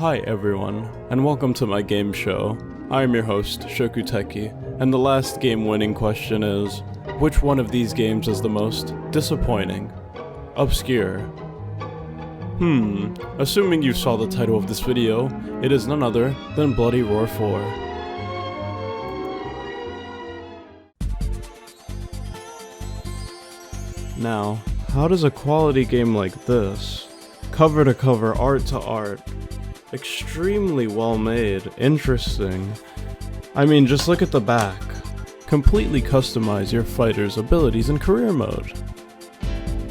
Hi everyone, and welcome to my game show. I am your host, Shokuteki, and the last game-winning question is, which one of these games is the most disappointing? Obscure. Assuming you saw the title of this video, it is none other than Bloody Roar 4. Now, how does a quality game like this, cover to cover, art to art, extremely well made, interesting, I mean just look at the back, completely customize your fighter's abilities in career mode?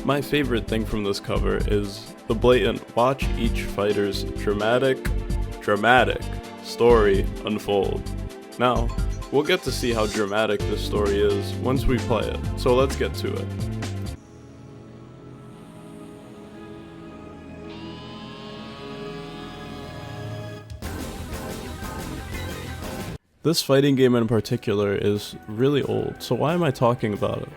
My favorite thing from this cover is the blatant watch each fighter's dramatic story unfold. Now, we'll get to see how dramatic this story is once we play it, so let's get to it. This fighting game in particular is really old, so why am I talking about it?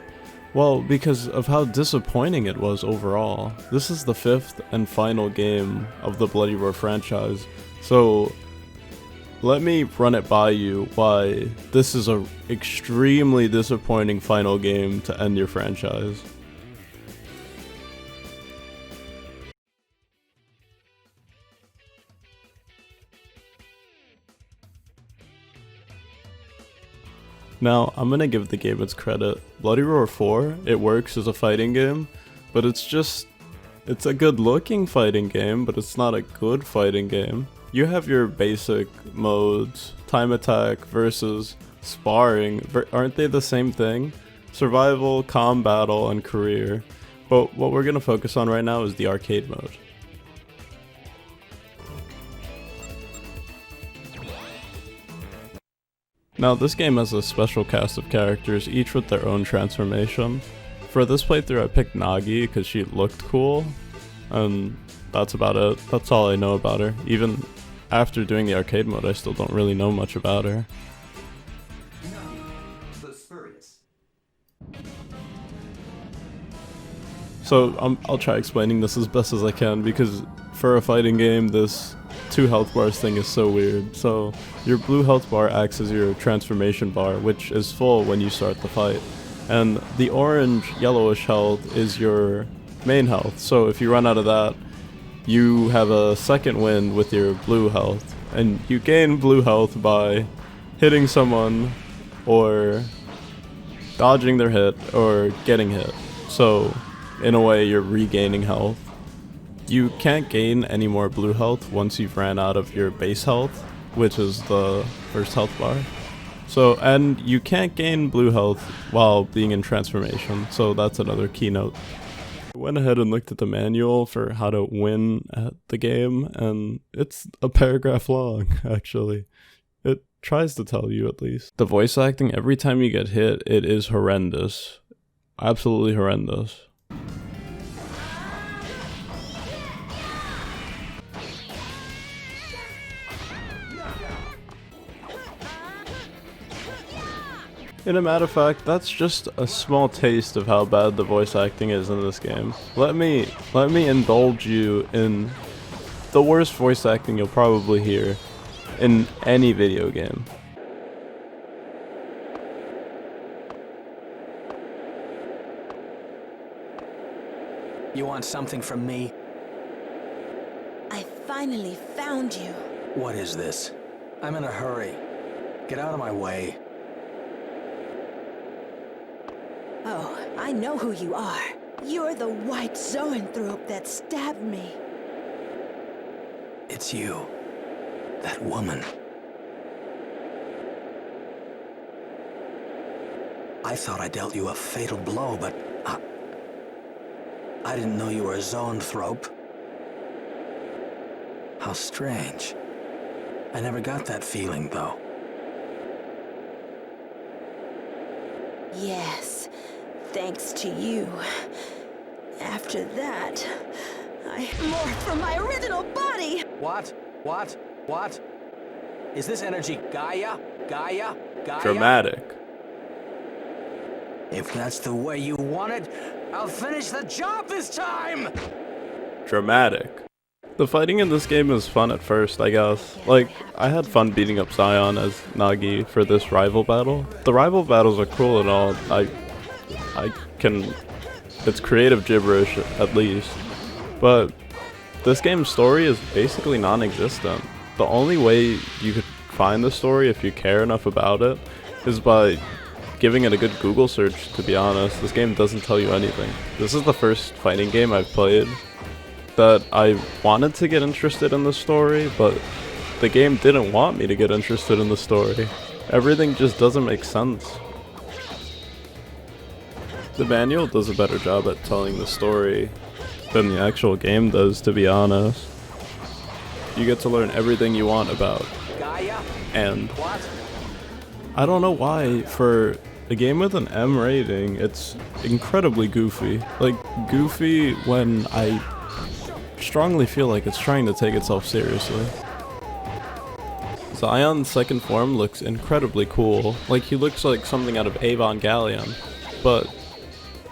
Well, because of how disappointing it was overall. This is the 5th and final game of the Bloody Roar franchise, so let me run it by you why this is an extremely disappointing final game to end your franchise. Now, I'm gonna give the game its credit. Bloody Roar 4, it works as a fighting game, but it's a good looking fighting game, but it's not a good fighting game. You have your basic modes, time attack versus sparring, aren't they the same thing? Survival, calm battle, and career. But what we're gonna focus on right now is the arcade mode. Now, this game has a special cast of characters, each with their own transformation. For this playthrough I picked Nagi because she looked cool, and that's about it. That's all I know about her. Even after doing the arcade mode, I still don't really know much about her. So I'll try explaining this as best as I can, because for a fighting game, this 2 health bars thing is so weird. So your blue health bar acts as your transformation bar, which is full when you start the fight, and the orange yellowish health is your main health. So if you run out of that, you have a second wind with your blue health, and you gain blue health by hitting someone or dodging their hit or getting hit. So in a way, you're regaining health. You can't gain any more blue health once you've ran out of your base health, which is the first health bar. So, and you can't gain blue health while being in transformation, so that's another keynote. I went ahead and looked at the manual for how to win at the game, and it's a paragraph long, actually. It tries to tell you, at least. The voice acting, every time you get hit, it is horrendous. Absolutely horrendous. In a matter of fact, that's just a small taste of how bad the voice acting is in this game. Let me indulge you in the worst voice acting you'll probably hear in any video game. You want something from me? I finally found you. What is this? I'm in a hurry. Get out of my way. Oh, I know who you are. You're the white zoanthrope that stabbed me. It's you. That woman. I thought I dealt you a fatal blow, but I didn't know you were a zoanthrope. How strange. I never got that feeling, though. Yes, thanks to you. After that, I morphed from my original body! What? Is this energy Gaia? Dramatic. If that's the way you want it, I'll finish the job this time! Dramatic. The fighting in this game is fun at first, I guess. Like, I had fun beating up Zion as Nagi for this rival battle. The rival battles are cool and all. It's creative gibberish at least. But this game's story is basically non-existent. The only way you could find the story if you care enough about it is by giving it a good Google search, to be honest. This game doesn't tell you anything. This is the first fighting game I've played that I wanted to get interested in the story, but the game didn't want me to get interested in the story. Everything just doesn't make sense. The manual does a better job at telling the story than the actual game does, to be honest. You get to learn everything you want about. And I don't know why, for a game with an M rating, it's incredibly goofy. Like, goofy when I strongly feel like it's trying to take itself seriously. Zion's second form looks incredibly cool. Like, he looks like something out of Evangelion. But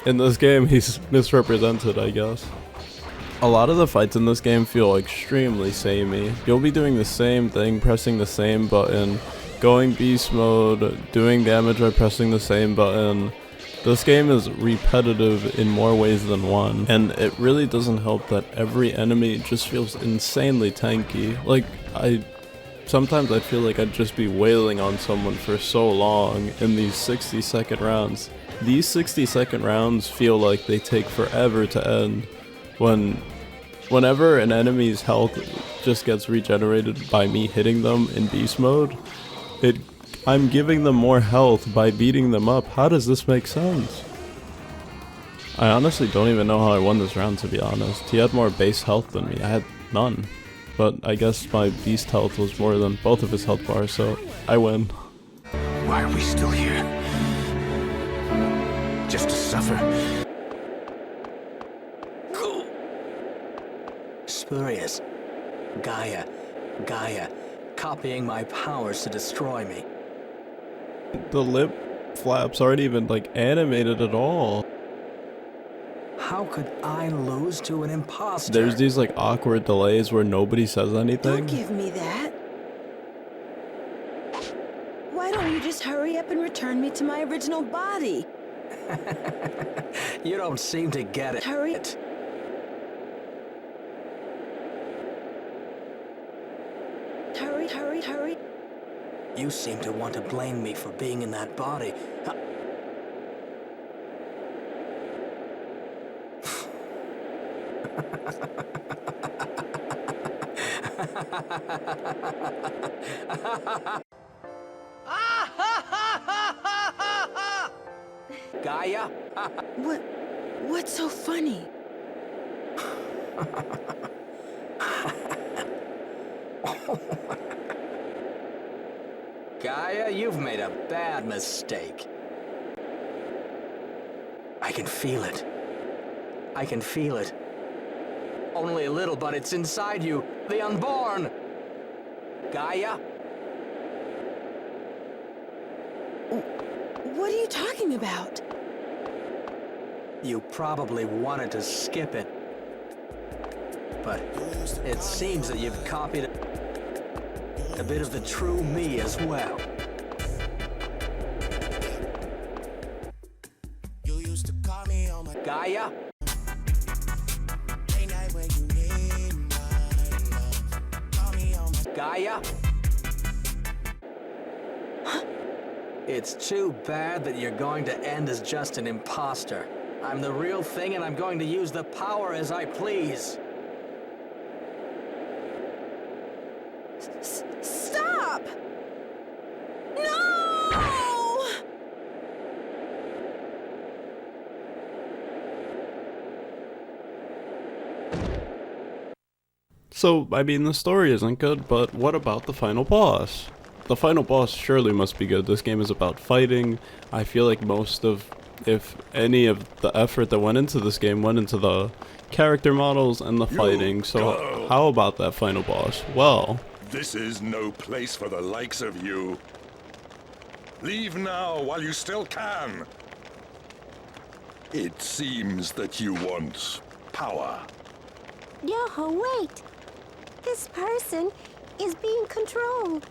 in this game, he's misrepresented, I guess. A lot of the fights in this game feel extremely samey. You'll be doing the same thing, pressing the same button, going beast mode, doing damage by pressing the same button. This game is repetitive in more ways than one, and it really doesn't help that every enemy just feels insanely tanky. Like, sometimes I feel like I'd just be wailing on someone for so long in these 60-second rounds. These 60-second rounds feel like they take forever to end. Whenever an enemy's health just gets regenerated by me hitting them in beast mode, I'm giving them more health by beating them up. How does this make sense? I honestly don't even know how I won this round, to be honest. He had more base health than me. I had none. But I guess my beast health was more than both of his health bars, so I win. Why are we still here? Just to suffer? Spurious. Gaia, copying my powers to destroy me. The lip flaps aren't even, like, animated at all. How could I lose to an imposter? There's these, like, awkward delays where nobody says anything. Don't give me that. Why don't you just hurry up and return me to my original body? You don't seem to get it. Hurry. Hurry. You seem to want to blame me for being in that body. Gaia? What's so funny? Gaia, you've made a bad mistake. I can feel it. Only a little, but it's inside you. The unborn. Gaia? What are you talking about? You probably wanted to skip it. But it seems that you've copied a bit of the true me as well. Gaia? Gaia? It's too bad that you're going to end as just an imposter. I'm the real thing, and I'm going to use the power as I please. Stop! No! So, I mean, the story isn't good, but what about the final boss? The final boss surely must be good. This game is about fighting. I feel like most of, if any of the effort that went into this game went into the character models and the fighting. So how about that final boss? Well, this is no place for the likes of you. Leave now while you still can. It seems that you want power. Yoho, wait! This person is being controlled.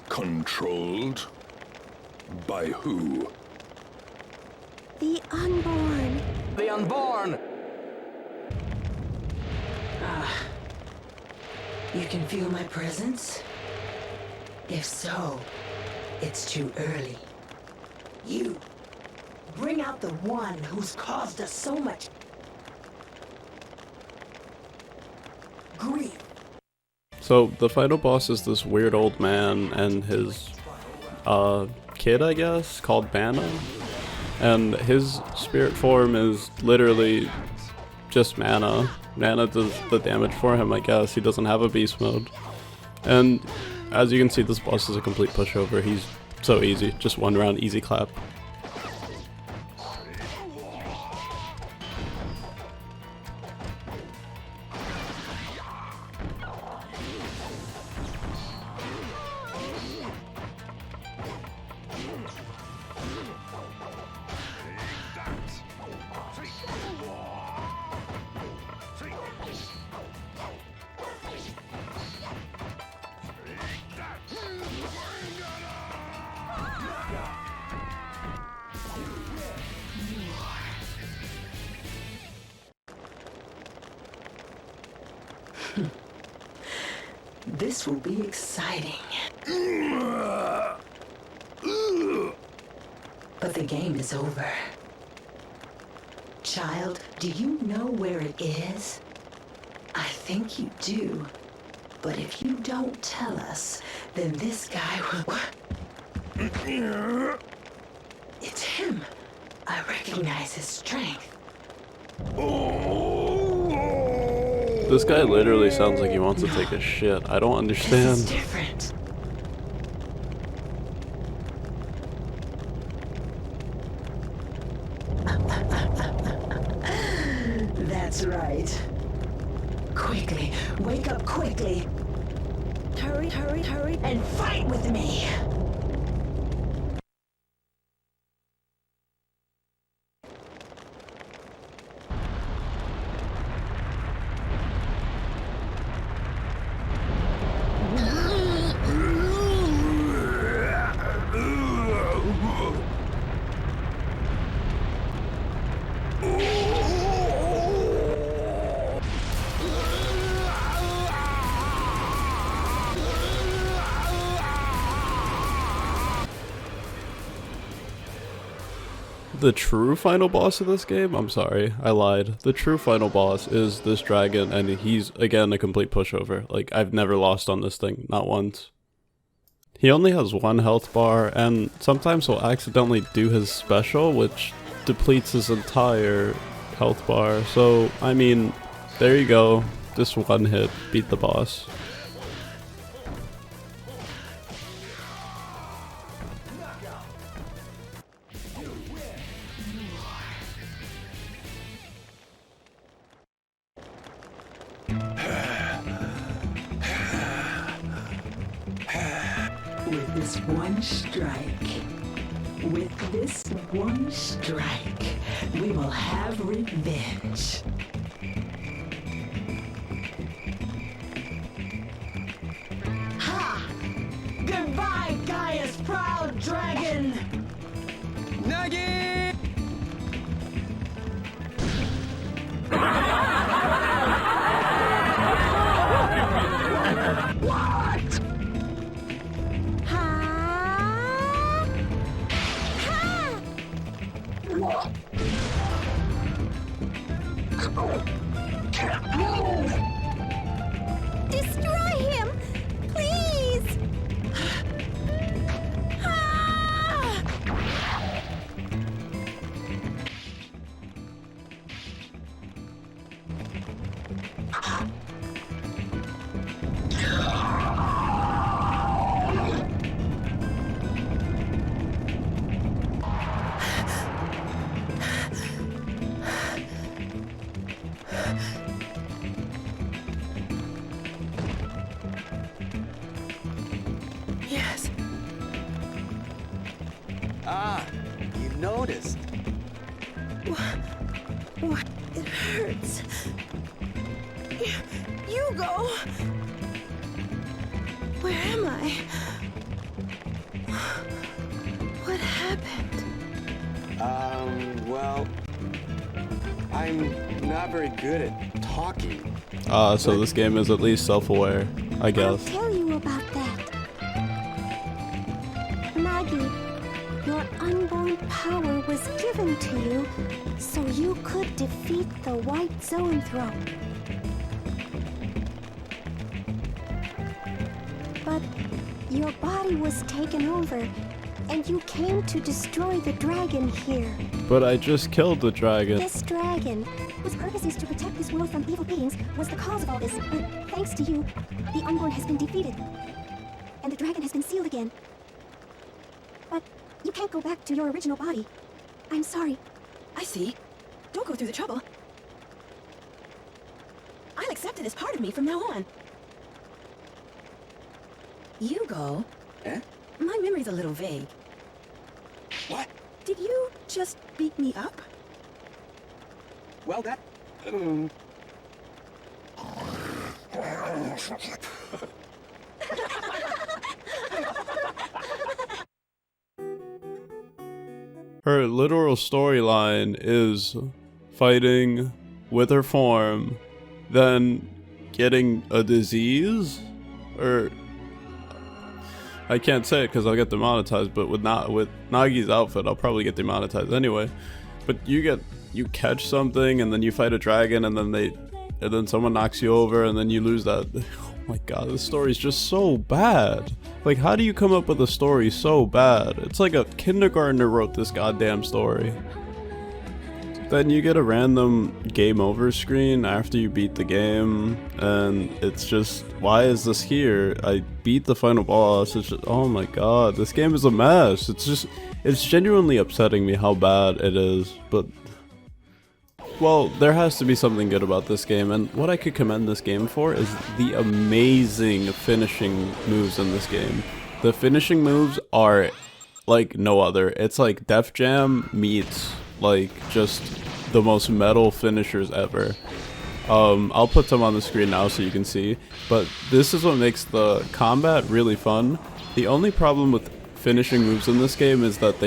Controlled? By who? The unborn. The unborn! You can feel my presence? If so, it's too early. You, bring out the one who's caused us so much grief. So the final boss is this weird old man and his kid, I guess, called Mana. And his spirit form is literally just mana. Mana does the damage for him, I guess. He doesn't have a beast mode. And as you can see, this boss is a complete pushover. He's so easy. Just one round, easy clap. This will be exciting. But the game is over. Child, do you know where it is? I think you do. But if you don't tell us, then this guy will... It's him. I recognize his strength. This guy literally sounds like he wants to take a shit. I don't This understand. is different. That's right. Quickly, wake up quickly, Hurry, hurry, hurry. and fight with me! The true final boss of this game? I'm sorry, I lied. The true final boss is this dragon, and he's, again, a complete pushover. Like, I've never lost on this thing, not once. He only has one health bar, and sometimes he'll accidentally do his special, which depletes his entire health bar. So, I mean, there you go. Just one hit, beat the boss. With this one strike, we will have revenge. Ha! Goodbye, Gaia's proud dragon! Nugget! Destroy him! Please! Ah! Yes. Ah, you noticed. What? It hurts. You go. What happened? Well, I'm not very good at talking. So this game is at least self-aware, I I'll guess. tell you about that. Nagi, your unborn power was given to you so you could defeat the White Zoanthrope. But your body was taken over, and you came to destroy the dragon here. But I just killed the dragon. This dragon, whose purpose is to protect this world from evil beings, was the cause of all this. But thanks to you, the unborn has been defeated. And the dragon has been sealed again. But you can't go back to your original body. I'm sorry. I see. Don't go through the trouble. I'll accept it as part of me from now on. You go. Eh? My memory's a little vague. What? Did you just beat me up? Well, that... Her literal storyline is fighting with her form, then getting a disease? Or... I can't say it because I'll get demonetized, but with Nagi's outfit, I'll probably get demonetized anyway. But you catch something, and then you fight a dragon, and then someone knocks you over, and then you lose that. Oh my god, this story's just so bad. Like, how do you come up with a story so bad? It's like a kindergartner wrote this goddamn story. Then you get a random game over screen after you beat the game, and it's just, why is this here? I beat the final boss. It's just, oh my god, this game is a mess. It's genuinely upsetting me how bad it is, but, well, there has to be something good about this game, and what I could commend this game for is the amazing finishing moves in this game. The finishing moves are like no other. It's like Def Jam meets like just the most metal finishers ever. I'll put them on the screen now so you can see, but this is what makes the combat really fun. The only problem with finishing moves in this game is that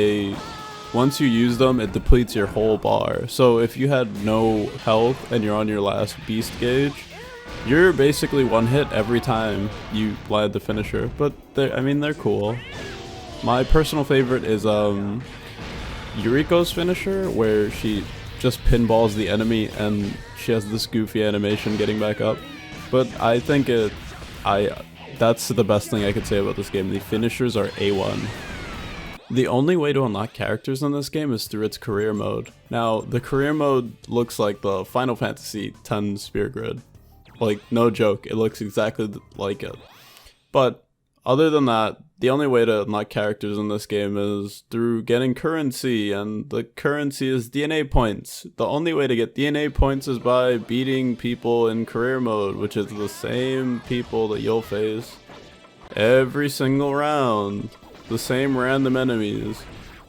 once you use them, it depletes your whole bar. So if you had no health and you're on your last beast gauge, you're basically one hit every time you land the finisher. But they're cool. My personal favorite is Yuriko's finisher, where she just pinballs the enemy and she has this goofy animation getting back up. But I think that's the best thing I could say about this game. The finishers are A1. The only way to unlock characters in this game is through its career mode. Now, the career mode looks like the Final Fantasy X Spear Grid. Like, no joke, it looks exactly like it. But other than that, the only way to unlock characters in this game is through getting currency, and the currency is DNA points. The only way to get DNA points is by beating people in career mode, which is the same people that you'll face every single round. The same random enemies.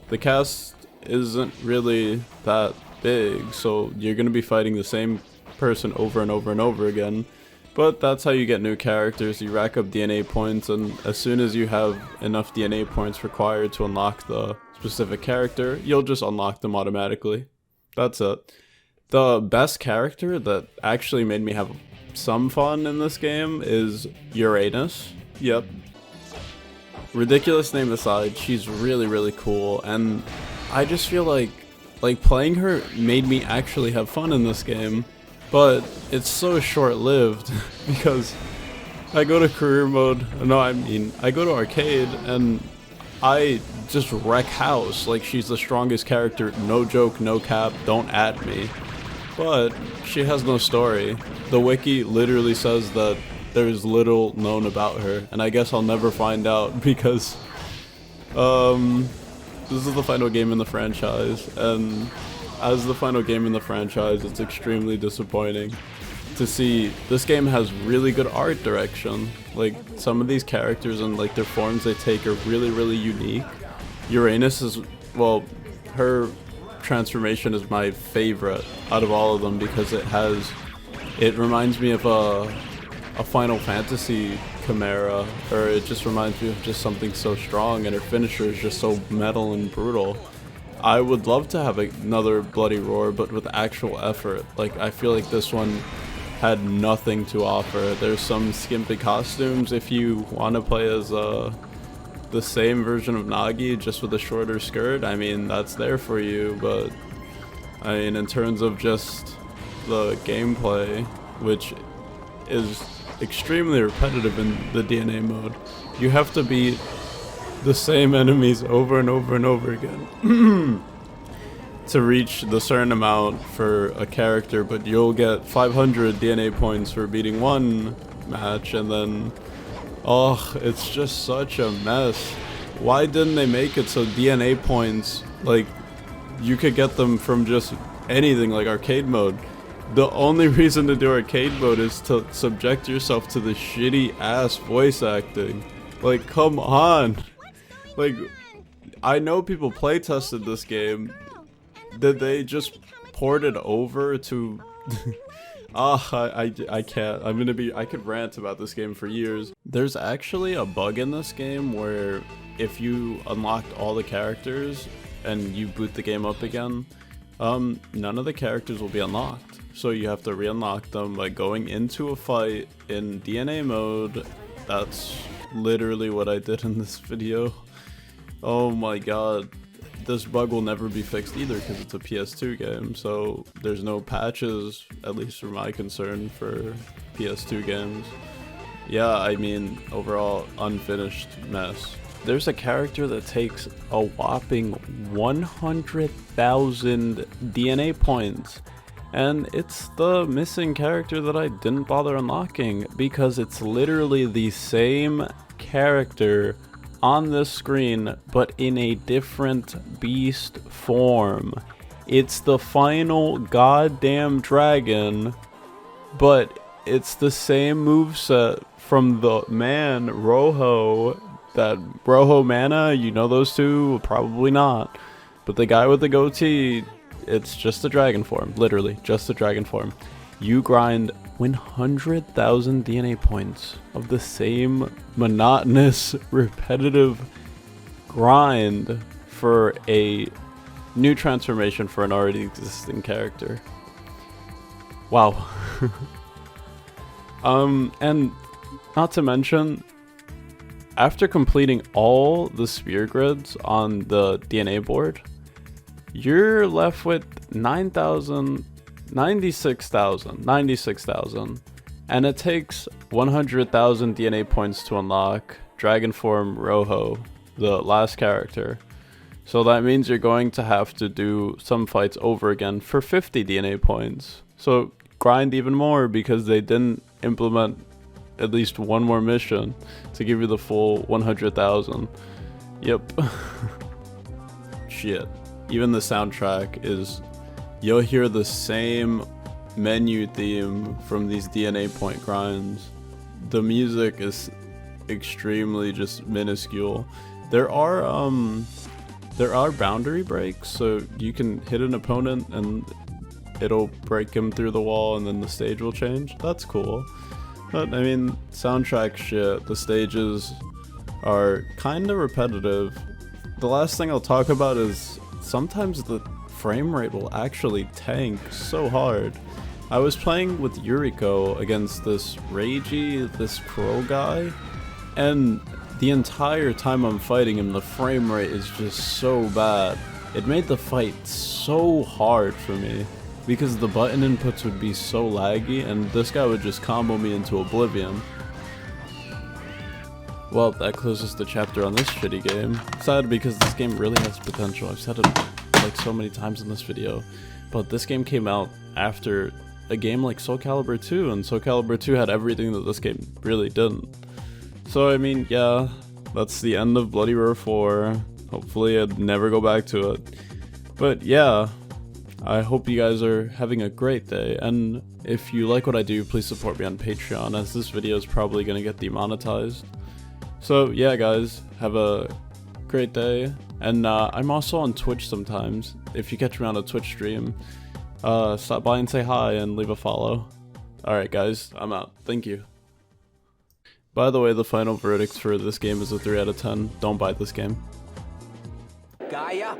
The cast isn't really that big, so you're going to be fighting the same person over and over and over again. But that's how you get new characters. You rack up DNA points, and as soon as you have enough DNA points required to unlock the specific character, you'll just unlock them automatically. That's it. The best character that actually made me have some fun in this game is Uranus. Yep. Ridiculous name aside, she's really, really cool, and I just feel like playing her made me actually have fun in this game. But it's so short-lived because I go to career mode, I go to arcade and I just wreck house. Like, she's the strongest character, no joke, no cap, don't at me. But she has no story. The wiki literally says that there's little known about her, and I guess I'll never find out because this is the final game in the franchise, and as the final game in the franchise, it's extremely disappointing to see. This game has really good art direction. Like, some of these characters and like their forms they take are really, really unique. Uranus is, well, her transformation is my favorite out of all of them because it reminds me of a Final Fantasy Chimera, or it just reminds me of just something so strong, and her finisher is just so metal and brutal. I would love to have another Bloody Roar, but with actual effort. Like, I feel like this one had nothing to offer. There's some skimpy costumes if you want to play as the same version of Nagi, just with a shorter skirt. I mean, that's there for you, but I mean, in terms of just the gameplay, which is extremely repetitive in the DNA mode, you have to beat the same enemies over and over and over again to reach the certain amount for a character, but you'll get 500 DNA points for beating one match, and then it's just such a mess. Why didn't they make it so DNA points, like, you could get them from just anything like arcade mode? The only reason to do arcade mode is to subject yourself to the shitty ass voice acting. Like, come on. Like, I know people play tested this game. Did they just port it over to I can't. I could rant about this game for years. There's actually a bug in this game where if you unlocked all the characters and you boot the game up again, none of the characters will be unlocked. So you have to re-unlock them by going into a fight in DNA mode. That's literally what I did in this video. Oh my god. This bug will never be fixed either because it's a PS2 game, so there's no patches, at least for my concern, for PS2 games. Yeah, I mean, overall, unfinished mess. There's a character that takes a whopping 100,000 DNA points, and it's the missing character that I didn't bother unlocking because it's literally the same character on this screen, but in a different beast form. It's the final goddamn dragon, but it's the same moveset from the man Roho. That Roho Mana, you know those two? Probably not. But the guy with the goatee, it's just a dragon form, literally, just a dragon form. You grind 100,000 DNA points of the same monotonous, repetitive grind for a new transformation for an already existing character. Wow. And not to mention, after completing all the sphere grids on the DNA board, you're left with 96,000, and it takes 100,000 DNA points to unlock Dragon Form Roho, the last character. So that means you're going to have to do some fights over again for 50 DNA points. So grind even more because they didn't implement at least one more mission to give you the full 100,000. Yep. Shit. Even the soundtrack is, you'll hear the same menu theme from these DNA point grinds. The music is extremely just minuscule. There are boundary breaks, so you can hit an opponent and it'll break him through the wall and then the stage will change. That's cool. But I mean, soundtrack shit, the stages are kind of repetitive. The last thing I'll talk about is sometimes the frame rate will actually tank so hard. I was playing with Yuriko against this this crow guy, and the entire time I'm fighting him, the frame rate is just so bad. It made the fight so hard for me, because the button inputs would be so laggy, and this guy would just combo me into oblivion. Well, that closes the chapter on this shitty game. Sad because this game really has potential. I've said it like so many times in this video, but this game came out after a game like Soul Calibur 2, and Soul Calibur 2 had everything that this game really didn't. So I mean, yeah, that's the end of Bloody Roar 4. Hopefully I'd never go back to it. But yeah, I hope you guys are having a great day, and if you like what I do, please support me on Patreon, as this video is probably going to get demonetized. So yeah guys, have a great day, and I'm also on Twitch sometimes. If you catch me on a Twitch stream, stop by and say hi and leave a follow. Alright guys, I'm out. Thank you. By the way, the final verdict for this game is a 3 out of 10. Don't buy this game. Gaia?